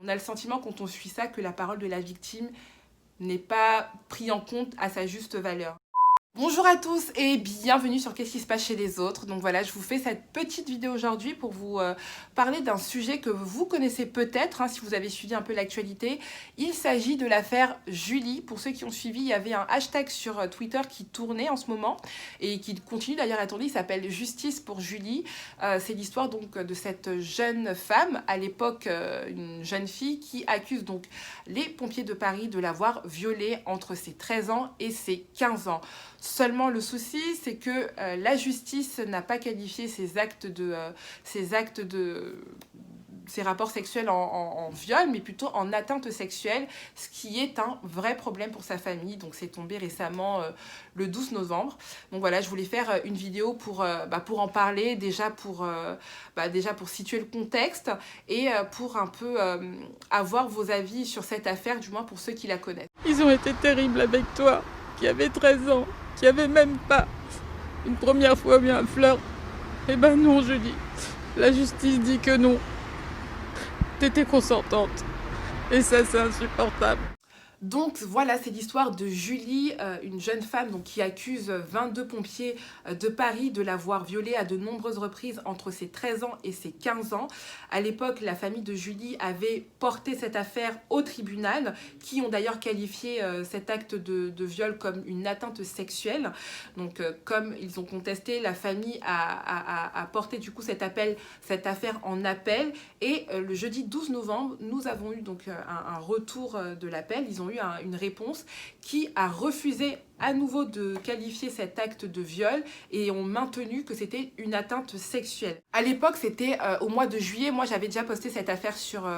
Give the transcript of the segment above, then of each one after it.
On a le sentiment quand on suit ça que la parole de la victime n'est pas prise en compte à sa juste valeur. Bonjour à tous et bienvenue sur Qu'est-ce qui se passe chez les autres. Donc voilà, je vous fais cette petite vidéo aujourd'hui pour vous parler d'un sujet que vous connaissez peut-être, si vous avez suivi un peu l'actualité. Il s'agit de l'affaire Julie. Pour ceux qui ont suivi, il y avait un hashtag sur Twitter qui tournait en ce moment et qui continue d'ailleurs à tourner. Il s'appelle Justice pour Julie. C'est l'histoire donc de cette jeune femme, à l'époque une jeune fille, qui accuse donc les pompiers de Paris de l'avoir violée entre ses 13 ans et ses 15 ans. Seulement le souci, c'est que la justice n'a pas qualifié ces rapports sexuels en viol, mais plutôt en atteinte sexuelle, ce qui est un vrai problème pour sa famille. Donc c'est tombé récemment le 12 novembre. Donc voilà, je voulais faire une vidéo pour en parler, déjà pour situer le contexte et pour un peu avoir vos avis sur cette affaire, du moins pour ceux qui la connaissent. Ils ont été terribles avec toi, qui avait 13 ans, qui avait même pas une première fois eu un flirt. Eh ben non, Julie. La justice dit que non. T'étais consentante. Et ça, c'est insupportable. Donc voilà, c'est l'histoire de Julie, une jeune femme donc, qui accuse 22 pompiers de Paris de l'avoir violée à de nombreuses reprises entre ses 13 ans et ses 15 ans. À l'époque, la famille de Julie avait porté cette affaire au tribunal, qui ont d'ailleurs qualifié cet acte de viol comme une atteinte sexuelle. Donc comme ils ont contesté, la famille a porté du coup cette affaire en appel. Et le jeudi 12 novembre, nous avons eu donc un retour de l'appel. Ils ont eu une réponse qui a refusé à nouveau de qualifier cet acte de viol et ont maintenu que c'était une atteinte sexuelle. À l'époque, c'était au mois de juillet. Moi, j'avais déjà posté cette affaire sur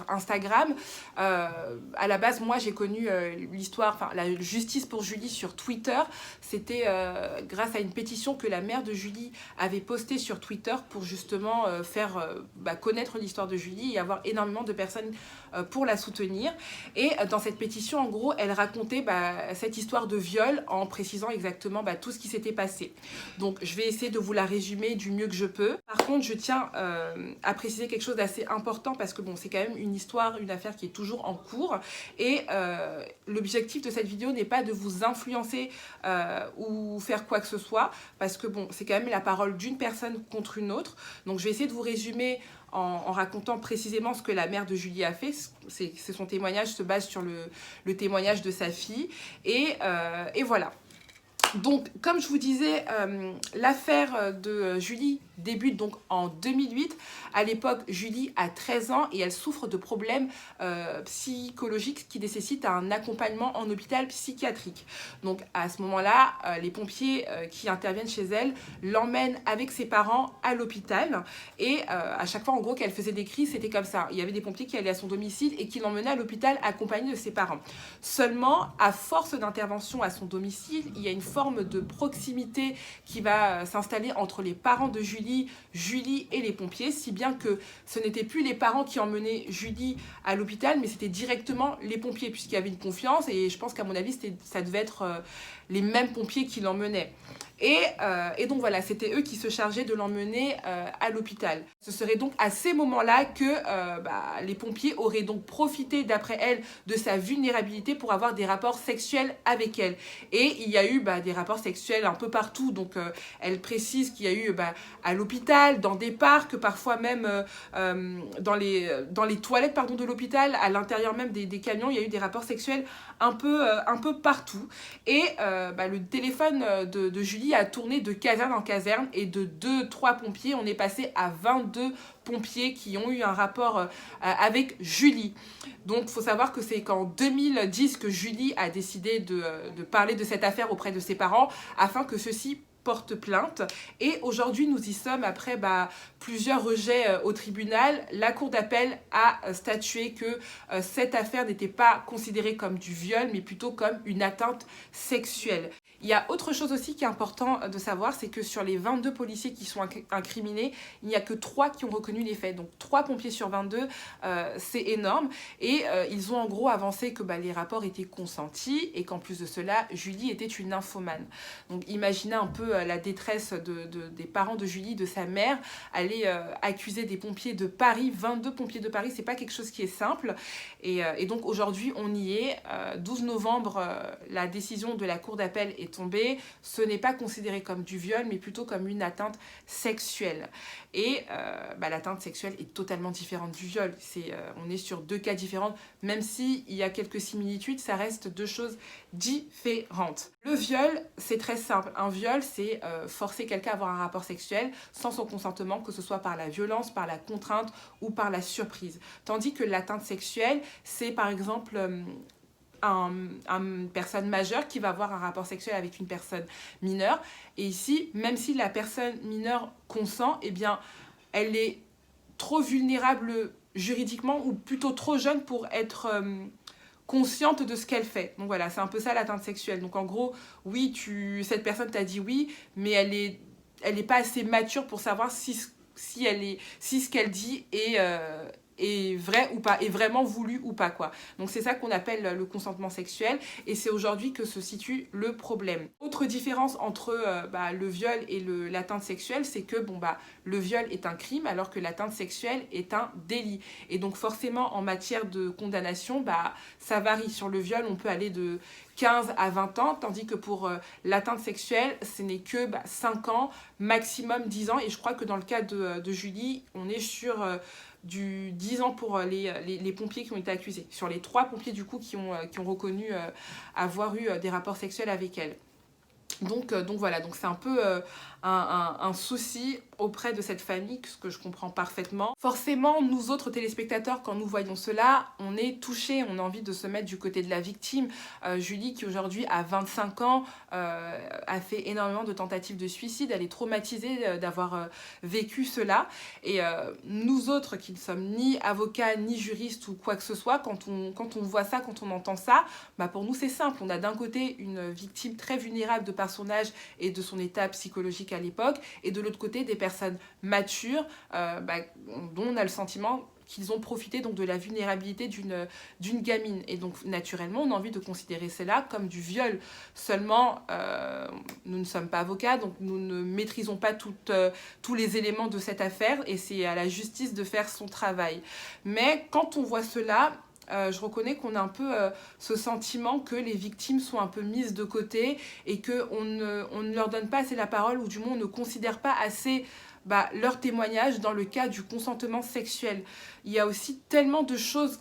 Instagram. À la base, moi, j'ai connu la justice pour Julie sur Twitter. C'était grâce à une pétition que la mère de Julie avait postée sur Twitter pour justement faire connaître l'histoire de Julie et avoir énormément de personnes pour la soutenir. Et dans cette pétition, en gros, elle racontait cette histoire de viol en précisant exactement tout ce qui s'était passé. Donc, je vais essayer de vous la résumer du mieux que je peux. Par contre, je tiens à préciser quelque chose d'assez important parce que bon, c'est quand même une affaire qui est toujours en cours et l'objectif de cette vidéo n'est pas de vous influencer ou faire quoi que ce soit parce que bon, c'est quand même la parole d'une personne contre une autre. Donc, je vais essayer de vous résumer en racontant précisément ce que la mère de Julie a fait. Son témoignage se base sur le témoignage de sa fille. Et voilà. Donc, comme je vous disais, l'affaire de Julie débute donc en 2008. À l'époque, Julie a 13 ans et elle souffre de problèmes psychologiques qui nécessitent un accompagnement en hôpital psychiatrique. Donc, à ce moment-là, les pompiers qui interviennent chez elle l'emmènent avec ses parents à l'hôpital. Et à chaque fois, en gros, qu'elle faisait des crises, c'était comme ça. Il y avait des pompiers qui allaient à son domicile et qui l'emmenaient à l'hôpital accompagné de ses parents. Seulement, à force d'intervention à son domicile, il y a une forme de proximité qui va s'installer entre les parents de Julie et les pompiers, si bien que ce n'étaient plus les parents qui emmenaient Julie à l'hôpital, mais c'était directement les pompiers, puisqu'il y avait une confiance, et je pense qu'à mon avis, ça devait être les mêmes pompiers qui l'emmenaient. Et donc voilà, c'était eux qui se chargeaient de l'emmener à l'hôpital. Ce serait donc à ces moments-là que les pompiers auraient donc profité, d'après elle, de sa vulnérabilité pour avoir des rapports sexuels avec elle. Et il y a eu des rapports sexuels un peu partout. Donc elle précise qu'il y a eu à l'hôpital, dans des parcs, parfois même dans les toilettes de l'hôpital, à l'intérieur même des camions, il y a eu des rapports sexuels un peu partout. Et le téléphone de Julie a tourné de caserne en caserne et de 2-3 pompiers, on est passé à 22 pompiers qui ont eu un rapport avec Julie. Donc, il faut savoir que c'est qu'en 2010 que Julie a décidé de parler de cette affaire auprès de ses parents afin que ceux-ci porte plainte. Et aujourd'hui, nous y sommes après plusieurs rejets au tribunal. La cour d'appel a statué que cette affaire n'était pas considérée comme du viol, mais plutôt comme une atteinte sexuelle. Il y a autre chose aussi qui est important de savoir, c'est que sur les 22 policiers qui sont incriminés, il n'y a que 3 qui ont reconnu les faits. Donc 3 pompiers sur 22, c'est énorme. Et ils ont en gros avancé que les rapports étaient consentis et qu'en plus de cela, Julie était une nymphomane. Donc imaginez un peu la détresse des parents de Julie, de sa mère, aller accuser des pompiers de Paris, 22 pompiers de Paris, c'est pas quelque chose qui est simple. Et donc aujourd'hui, on y est. 12 novembre, la décision de la Cour d'appel est tombée. Ce n'est pas considéré comme du viol, mais plutôt comme une atteinte sexuelle. Et l'atteinte sexuelle est totalement différente du viol. On est sur 2 cas différents. Même s'il y a quelques similitudes, ça reste 2 choses différentes. Le viol, c'est très simple. Un viol, c'est forcer quelqu'un à avoir un rapport sexuel sans son consentement, que ce soit par la violence, par la contrainte ou par la surprise. Tandis que l'atteinte sexuelle, c'est par exemple une personne majeure qui va avoir un rapport sexuel avec une personne mineure. Et ici, même si la personne mineure consent, eh bien, elle est trop vulnérable juridiquement ou plutôt trop jeune pour être consciente de ce qu'elle fait. Donc voilà, c'est un peu ça l'atteinte sexuelle. Donc en gros, oui, cette personne t'a dit oui, mais elle est pas assez mature pour savoir si ce qu'elle dit est vrai ou pas, est vraiment voulu ou pas, quoi. Donc c'est ça qu'on appelle le consentement sexuel, et c'est aujourd'hui que se situe le problème. Autre différence entre le viol et l'atteinte sexuelle, c'est que le viol est un crime alors que l'atteinte sexuelle est un délit. Et donc forcément en matière de condamnation, ça varie. Sur le viol, on peut aller de 15 à 20 ans, tandis que pour l'atteinte sexuelle, ce n'est que 5 ans, maximum 10 ans. Et je crois que dans le cas de Julie, on est sur du 10 ans pour les pompiers qui ont été accusés. Sur les 3 pompiers du coup qui ont reconnu avoir eu des rapports sexuels avec elle. Donc voilà, donc c'est un peu un souci auprès de cette famille, ce que je comprends parfaitement. Forcément, nous autres téléspectateurs, quand nous voyons cela, on est touchés, on a envie de se mettre du côté de la victime. Julie, qui aujourd'hui a 25 ans, a fait énormément de tentatives de suicide, elle est traumatisée d'avoir vécu cela. Et nous autres, qui ne sommes ni avocats, ni juristes ou quoi que ce soit, quand on voit ça, quand on entend ça, pour nous c'est simple. On a d'un côté une victime très vulnérable de par son âge et de son état psychologique à l'époque, et de l'autre côté des personnes matures dont on a le sentiment qu'ils ont profité donc de la vulnérabilité d'une gamine. Et donc naturellement on a envie de considérer cela comme du viol. Seulement nous ne sommes pas avocats, donc nous ne maîtrisons pas tous les éléments de cette affaire, et c'est à la justice de faire son travail. Mais quand on voit cela, je reconnais qu'on a un peu ce sentiment que les victimes sont un peu mises de côté et qu'on ne leur donne pas assez la parole, ou du moins on ne considère pas assez leur témoignage dans le cas du consentement sexuel. Il y a aussi tellement de choses,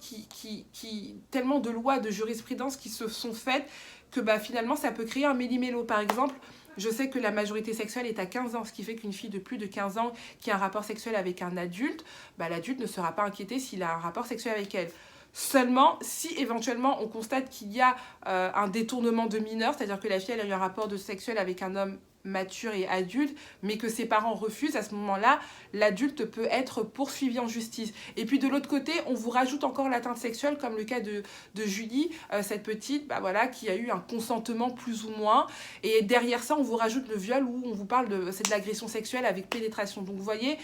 tellement de lois, de jurisprudence qui se sont faites que finalement ça peut créer un méli-mélo. Par exemple, je sais que la majorité sexuelle est à 15 ans, ce qui fait qu'une fille de plus de 15 ans qui a un rapport sexuel avec un adulte, l'adulte ne sera pas inquiété s'il a un rapport sexuel avec elle. Seulement, si éventuellement on constate qu'il y a un détournement de mineur, c'est-à-dire que la fille a eu un rapport sexuel avec un homme mature et adulte, mais que ses parents refusent, à ce moment-là, l'adulte peut être poursuivi en justice. Et puis de l'autre côté, on vous rajoute encore l'atteinte sexuelle, comme le cas de Julie, cette petite, qui a eu un consentement plus ou moins. Et derrière ça, on vous rajoute le viol, où on vous parle c'est de l'agression sexuelle avec pénétration. Donc vous voyez,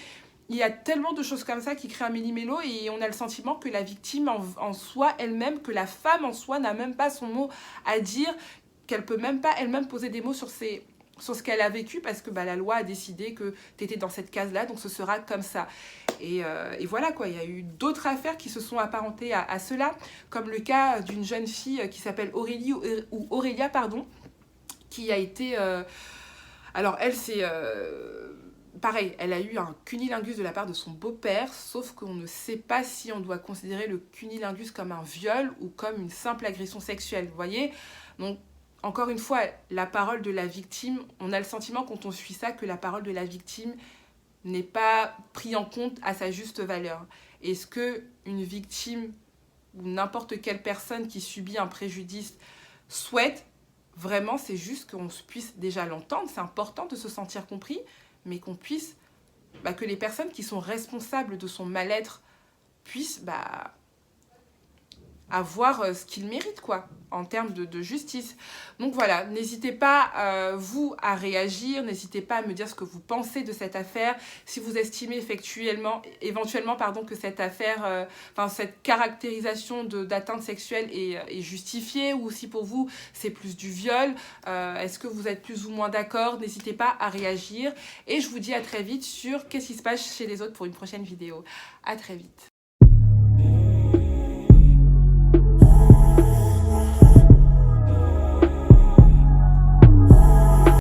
il y a tellement de choses comme ça qui créent un méli-mélo, et on a le sentiment que la victime en soi elle-même, que la femme en soi n'a même pas son mot à dire, qu'elle peut même pas elle-même poser des mots sur ce qu'elle a vécu, parce que la loi a décidé que tu étais dans cette case-là, donc ce sera comme ça. Et voilà quoi, il y a eu d'autres affaires qui se sont apparentées à cela, comme le cas d'une jeune fille qui s'appelle Aurélia, qui a été... alors elle, c'est... pareil, elle a eu un cunnilingus de la part de son beau-père, sauf qu'on ne sait pas si on doit considérer le cunnilingus comme un viol ou comme une simple agression sexuelle, vous voyez. Donc, encore une fois, la parole de la victime, on a le sentiment quand on suit ça que la parole de la victime n'est pas prise en compte à sa juste valeur. Est-ce qu'une victime ou n'importe quelle personne qui subit un préjudice souhaite vraiment, c'est juste qu'on puisse déjà l'entendre, c'est important de se sentir compris, mais qu'on puisse, que les personnes qui sont responsables de son mal-être puissent avoir ce qu'ils méritent, quoi. en termes de justice. Donc voilà, n'hésitez pas, vous, à réagir, n'hésitez pas à me dire ce que vous pensez de cette affaire, si vous estimez éventuellement que cette affaire, cette caractérisation d'atteinte sexuelle est justifiée, ou si pour vous c'est plus du viol, est-ce que vous êtes plus ou moins d'accord? N'hésitez pas à réagir, et je vous dis à très vite sur qu'est-ce qui se passe chez les autres pour une prochaine vidéo. À très vite.